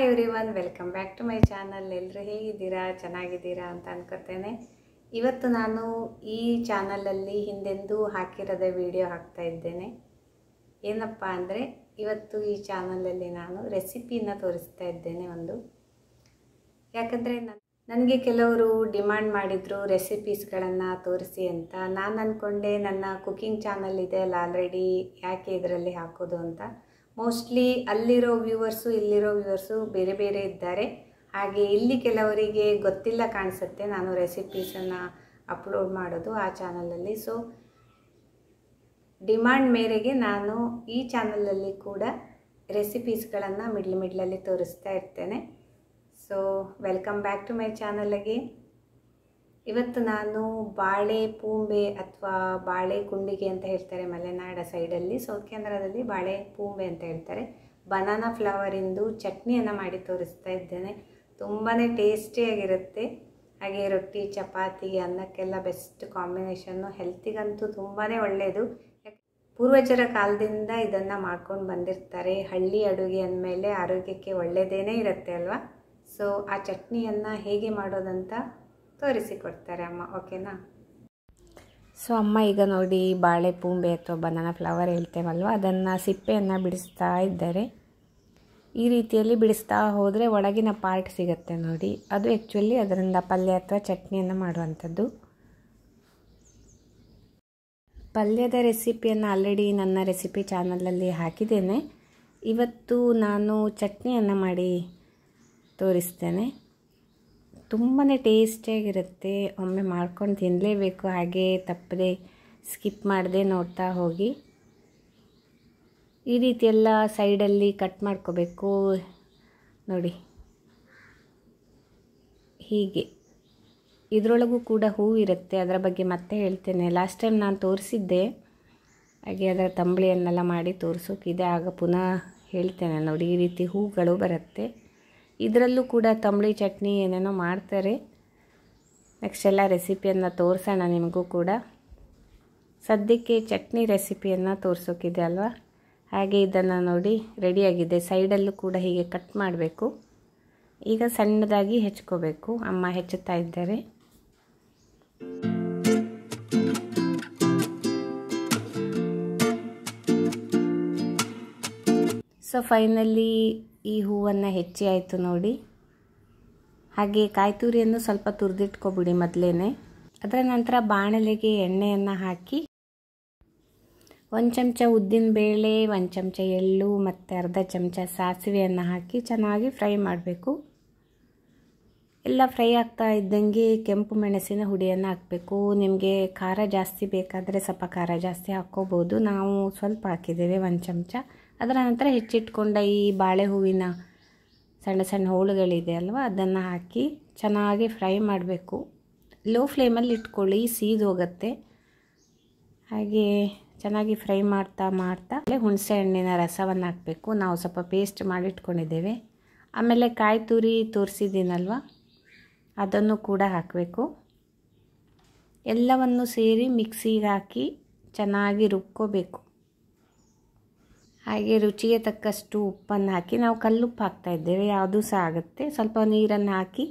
Hi everyone, welcome back to my channel. ಎಲ್ಲರೂ ಹೇಗಿದ್ದೀರಾ? ಚೆನ್ನಾಗಿದ್ದೀರಾ ಅಂತ ಅನ್ಕೋತೇನೆ. ಇವತ್ತು ನಾನು ಈ ಚಾನಲಲ್ಲಿ ಹಿಂದೆಂದೂ ಹಾಕಿರದ ವಿಡಿಯೋ ಹಾಕ್ತಾ ಇದ್ದೇನೆ. ಏನಪ್ಪ ಅಂದರೆ, ಇವತ್ತು ಈ ಚಾನಲಲ್ಲಿ ನಾನು ರೆಸಿಪಿನ ತೋರಿಸ್ತಾ ಇದ್ದೇನೆ ಒಂದು. ಯಾಕಂದರೆ ನನಗೆ ಕೆಲವರು ಡಿಮ್ಯಾಂಡ್ ಮಾಡಿದರು ರೆಸಿಪೀಸ್ಗಳನ್ನು ತೋರಿಸಿ ಅಂತ. ನಾನು ಅಂದ್ಕೊಂಡೆ ನನ್ನ ಕುಕಿಂಗ್ ಚಾನಲ್ ಇದೆ ಅಲ್ಲ ಆಲ್ರೆಡಿ, ಯಾಕೆ ಇದರಲ್ಲಿ ಹಾಕೋದು ಅಂತ. ಮೋಸ್ಟ್ಲಿ ಅಲ್ಲಿರೋ ವ್ಯೂವರ್ಸು ಇಲ್ಲಿರೋ ವ್ಯೂವರ್ಸು ಬೇರೆ ಬೇರೆ ಇದ್ದಾರೆ. ಹಾಗೆ ಇಲ್ಲಿ ಕೆಲವರಿಗೆ ಗೊತ್ತಿಲ್ಲ ಕಾಣಿಸುತ್ತೆ ನಾನು ರೆಸಿಪೀಸನ್ನು ಅಪ್ಲೋಡ್ ಮಾಡೋದು ಆ ಚಾನಲಲ್ಲಿ. ಸೊ ಡಿಮ್ಯಾಂಡ್ ಮೇರೆಗೆ ನಾನು ಈ ಚಾನಲಲ್ಲಿ ಕೂಡ ರೆಸಿಪೀಸ್ಗಳನ್ನು ಮಿಡ್ಲಲ್ಲಿ ತೋರಿಸ್ತಾ ಇರ್ತೇನೆ. So welcome back to my channel again. ಇವತ್ತು ನಾನು ಬಾಳೆ ಪೂಂಬೆ ಅಥವಾ ಬಾಳೆ ಗುಂಡಿಗೆ ಅಂತ ಹೇಳ್ತಾರೆ ಮಲೆನಾಡ ಸೈಡಲ್ಲಿ, ಸೌತ್ ಕೇಂದ್ರದಲ್ಲಿ ಬಾಳೆ ಪೂಂಬೆ ಅಂತ ಹೇಳ್ತಾರೆ. ಬನಾನಾ ಫ್ಲವರಿಂದು ಚಟ್ನಿಯನ್ನು ಮಾಡಿ ತೋರಿಸ್ತಾ ಇದ್ದೇನೆ. ತುಂಬಾ ಟೇಸ್ಟಿಯಾಗಿರುತ್ತೆ. ಹಾಗೆ ರೊಟ್ಟಿ, ಚಪಾತಿ, ಅನ್ನಕ್ಕೆಲ್ಲ ಬೆಸ್ಟ್ ಕಾಂಬಿನೇಷನ್ನು. ಹೆಲ್ತಿಗಂತೂ ತುಂಬಾ ಒಳ್ಳೆಯದು. ಪೂರ್ವಜರ ಕಾಲದಿಂದ ಇದನ್ನು ಮಾಡ್ಕೊಂಡು ಬಂದಿರ್ತಾರೆ. ಹಳ್ಳಿ ಅಡುಗೆ ಅಂದಮೇಲೆ ಆರೋಗ್ಯಕ್ಕೆ ಒಳ್ಳೆಯದೇನೇ ಇರುತ್ತೆ ಅಲ್ವಾ. ಸೊ ಆ ಚಟ್ನಿಯನ್ನು ಹೇಗೆ ಮಾಡೋದಂತ ತೋರಿಸಿಕೊಡ್ತಾರೆ ಅಮ್ಮ, ಓಕೆನಾ? ಸೊ ಅಮ್ಮ ಈಗ ನೋಡಿ ಬಾಳೆ ಪೂಂಬೆ ಅಥವಾ ಬನಾನಾ ಫ್ಲವರ್ ಹೇಳ್ತೇವಲ್ವ, ಅದನ್ನು ಸಿಪ್ಪೆಯನ್ನು ಬಿಡಿಸ್ತಾ ಇದ್ದಾರೆ. ಈ ರೀತಿಯಲ್ಲಿ ಬಿಡಿಸ್ತಾ ಹೋದರೆ ಒಳಗಿನ ಪಾರ್ಟ್ ಸಿಗುತ್ತೆ ನೋಡಿ, ಅದು ಆ್ಯಕ್ಚುಲಿ ಅದರಿಂದ ಪಲ್ಯ ಅಥವಾ ಚಟ್ನಿಯನ್ನು ಮಾಡುವಂಥದ್ದು. ಪಲ್ಯದ ರೆಸಿಪಿಯನ್ನು ಆಲ್ರೆಡಿ ನನ್ನ ರೆಸಿಪಿ ಚಾನಲಲ್ಲಿ ಹಾಕಿದ್ದೇನೆ. ಇವತ್ತು ನಾನು ಚಟ್ನಿಯನ್ನು ಮಾಡಿ ತೋರಿಸ್ತೇನೆ. ತುಂಬಾ ಟೇಸ್ಟಿಯಾಗಿರುತ್ತೆ. ಒಮ್ಮೆ ಮಾಡ್ಕೊಂಡು ತಿನ್ನಲೇಬೇಕು. ಹಾಗೆ ತಪ್ಪದೆ ಸ್ಕಿಪ್ ಮಾಡದೆ ನೋಡ್ತಾ ಹೋಗಿ. ಈ ರೀತಿಯೆಲ್ಲ ಸೈಡಲ್ಲಿ ಕಟ್ ಮಾಡ್ಕೋಬೇಕು ನೋಡಿ, ಹೀಗೆ. ಇದರೊಳಗೂ ಕೂಡ ಹೂವು ಇರುತ್ತೆ, ಅದರ ಬಗ್ಗೆ ಮತ್ತೆ ಹೇಳ್ತೇನೆ. ಲಾಸ್ಟ್ ಟೈಮ್ ನಾನು ತೋರಿಸಿದ್ದೆ, ಹಾಗೆ ಅದರ ತಂಬಳಿಯನ್ನೆಲ್ಲ ಮಾಡಿ ತೋರಿಸೋಕ್ಕಿದೆ, ಆಗ ಪುನಃ ಹೇಳ್ತೇನೆ ನೋಡಿ. ಈ ರೀತಿ ಹೂಗಳು ಬರುತ್ತೆ. ಇದರಲ್ಲೂ ಕೂಡ ತಂಬಳಿ ಚಟ್ನಿ ಏನೇನೋ ಮಾಡ್ತಾರೆ. ನೆಕ್ಸ್ಟ್ ಎಲ್ಲ ರೆಸಿಪಿಯನ್ನು ತೋರಿಸೋಣ ನಿಮಗೂ ಕೂಡ. ಸದ್ಯಕ್ಕೆ ಚಟ್ನಿ ರೆಸಿಪಿಯನ್ನು ತೋರಿಸೋಕ್ಕಿದೆ ಅಲ್ವಾ. ಹಾಗೆ ಇದನ್ನು ನೋಡಿ ರೆಡಿಯಾಗಿದೆ. ಸೈಡಲ್ಲೂ ಕೂಡ ಹೀಗೆ ಕಟ್ ಮಾಡಬೇಕು. ಈಗ ಸಣ್ಣದಾಗಿ ಹೆಚ್ಕೋಬೇಕು. ಅಮ್ಮ ಹೆಚ್ಚುತ್ತಾ ಇದ್ದಾರೆ. ಸೊ ಫೈನಲಿ ಈ ಹೂವನ್ನು ಹೆಚ್ಚಿ ಆಯಿತು ನೋಡಿ. ಹಾಗೆ ಕಾಯಿ ತುರಿಯನ್ನು ಸ್ವಲ್ಪ ತುರಿದಿಟ್ಕೊಬಿಡಿ ಮೊದಲೇ. ಅದರ ನಂತರ ಬಾಣಲೆಗೆ ಎಣ್ಣೆಯನ್ನು ಹಾಕಿ 1 ಚಮಚ ಉದ್ದಿನ ಬೇಳೆ, 1 ಚಮಚ ಎಳ್ಳು ಮತ್ತು ಅರ್ಧ ಚಮಚ ಸಾಸಿವೆಯನ್ನು ಹಾಕಿ ಚೆನ್ನಾಗಿ ಫ್ರೈ ಮಾಡಬೇಕು. ಎಲ್ಲ ಫ್ರೈ ಆಗ್ತಾ ಇದ್ದಂಗೆ ಕೆಂಪು ಮೆಣಸಿನ ಹುಡಿಯನ್ನು ಹಾಕಬೇಕು. ನಿಮಗೆ ಖಾರ ಜಾಸ್ತಿ ಬೇಕಾದರೆ ಸ್ವಲ್ಪ ಖಾರ ಜಾಸ್ತಿ ಹಾಕ್ಕೋಬೋದು. ನಾವು ಸ್ವಲ್ಪ ಹಾಕಿದ್ದೇವೆ, 1 ಚಮಚ. ಅದರ ನಂತರ ಹೆಚ್ಚಿಟ್ಕೊಂಡ ಈ ಬಾಳೆ ಹೂವಿನ ಸಣ್ಣ ಸಣ್ಣ ಹೋಳುಗಳಿದೆ ಅಲ್ವಾ, ಅದನ್ನು ಹಾಕಿ ಚೆನ್ನಾಗಿ ಫ್ರೈ ಮಾಡಬೇಕು. ಲೋ ಫ್ಲೇಮಲ್ಲಿ ಇಟ್ಕೊಳ್ಳಿ, ಸೀದು ಹೋಗುತ್ತೆ. ಹಾಗೆ ಚೆನ್ನಾಗಿ ಫ್ರೈ ಮಾಡ್ತಾ ಹುಣಸೆ ಹಣ್ಣಿನ ರಸವನ್ನು ಹಾಕಬೇಕು. ನಾವು ಸ್ವಲ್ಪ ಪೇಸ್ಟ್ ಮಾಡಿಟ್ಕೊಂಡಿದ್ದೇವೆ. ಆಮೇಲೆ ಕಾಯಿ ತುರಿ ತೋರಿಸಿದ್ದೀನಲ್ವ, ಅದನ್ನು ಕೂಡ ಹಾಕಬೇಕು. ಎಲ್ಲವನ್ನು ಸೇರಿ ಮಿಕ್ಸಿಗೆ ಹಾಕಿ ಚೆನ್ನಾಗಿ ರುಬ್ಕೋಬೇಕು. ಹಾಗೆ ರುಚಿಗೆ ತಕ್ಕಷ್ಟು ಉಪ್ಪನ್ನು ಹಾಕಿ, ನಾವು ಕಲ್ಲುಪ್ಪು ಹಾಕ್ತಾಯಿದ್ದೇವೆ, ಯಾವುದೂ ಸಹ ಆಗುತ್ತೆ. ಸ್ವಲ್ಪ ನೀರನ್ನು ಹಾಕಿ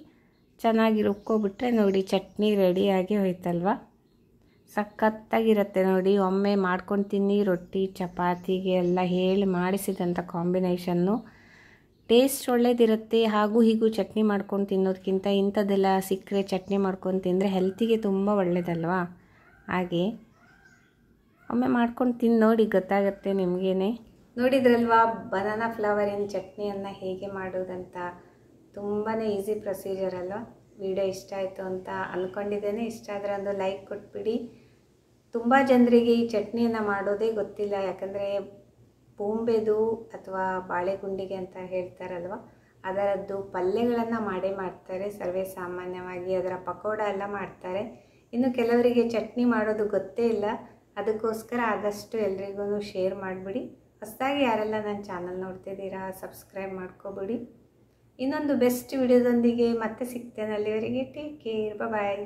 ಚೆನ್ನಾಗಿ ರುಬ್ಕೊಬಿಟ್ರೆ ನೋಡಿ ಚಟ್ನಿ ರೆಡಿಯಾಗಿ ಹೋಯ್ತಲ್ವ. ಸಖತ್ತಾಗಿರುತ್ತೆ ನೋಡಿ. ಒಮ್ಮೆ ಮಾಡ್ಕೊಂಡು ತಿನ್ನಿ. ರೊಟ್ಟಿ ಚಪಾತಿಗೆ ಎಲ್ಲ ಹೇಳಿ ಮಾಡಿಸಿದಂಥ ಕಾಂಬಿನೇಷನ್ನು. ಟೇಸ್ಟ್ ಒಳ್ಳೇದಿರುತ್ತೆ. ಹಾಗೂ ಹೀಗೂ ಚಟ್ನಿ ಮಾಡ್ಕೊಂಡು ತಿನ್ನೋದಕ್ಕಿಂತ ಇಂಥದ್ದೆಲ್ಲ ಸಿಕ್ಕರೆ ಚಟ್ನಿ ಮಾಡ್ಕೊಂಡು ತಿಂದರೆ ಹೆಲ್ತಿಗೆ ತುಂಬ ಒಳ್ಳೆಯದಲ್ವಾ. ಹಾಗೆ ಒಮ್ಮೆ ಮಾಡ್ಕೊಂಡು ತಿಂದು ನೋಡಿ, ಗೊತ್ತಾಗುತ್ತೆ ನಿಮಗೇನೆ. ನೋಡಿದ್ರಲ್ವಾ ಬನಾನಾ ಫ್ಲವರಿನ ಚಟ್ನಿಯನ್ನು ಹೇಗೆ ಮಾಡೋದಂತ. ತುಂಬಾ ಈಸಿ ಪ್ರೊಸೀಜರ್ ಅಲ್ವಾ. ವಿಡಿಯೋ ಇಷ್ಟ ಆಯಿತು ಅಂತ ಅಂದ್ಕೊಂಡಿದ್ದೇನೆ. ಇಷ್ಟ ಆದರೆ ಒಂದು ಲೈಕ್ ಕೊಟ್ಬಿಡಿ. ತುಂಬ ಜನರಿಗೆ ಈ ಚಟ್ನಿಯನ್ನು ಮಾಡೋದೇ ಗೊತ್ತಿಲ್ಲ. ಯಾಕಂದರೆ ಪೂಂಬೆದು ಅಥವಾ ಬಾಳೆಗುಂಡಿಗೆ ಅಂತ ಹೇಳ್ತಾರಲ್ವ, ಅದರದ್ದು ಪಲ್ಯಗಳನ್ನು ಮಾಡೇ ಮಾಡ್ತಾರೆ ಸರ್ವೇ ಸಾಮಾನ್ಯವಾಗಿ. ಅದರ ಪಕೋಡ ಎಲ್ಲ ಮಾಡ್ತಾರೆ. ಇನ್ನು ಕೆಲವರಿಗೆ ಚಟ್ನಿ ಮಾಡೋದು ಗೊತ್ತೇ ಇಲ್ಲ. ಅದಕ್ಕೋಸ್ಕರ ಆದಷ್ಟು ಎಲ್ರಿಗೂ ಶೇರ್ ಮಾಡಿಬಿಡಿ. ಹೊಸದಾಗಿ ಯಾರೆಲ್ಲ ನನ್ನ ಚಾನಲ್ ನೋಡ್ತಿದ್ದೀರಾ ಸಬ್ಸ್ಕ್ರೈಬ್ ಮಾಡ್ಕೊಬಿಡಿ. ಇನ್ನೊಂದು ಬೆಸ್ಟ್ ವಿಡಿಯೋದೊಂದಿಗೆ ಮತ್ತೆ ಸಿಗ್ತೇನೆ. ಅಲ್ಲಿವರೆಗೆ ಟೇಕ್ ಕೇರ್, ಬಾಯ್.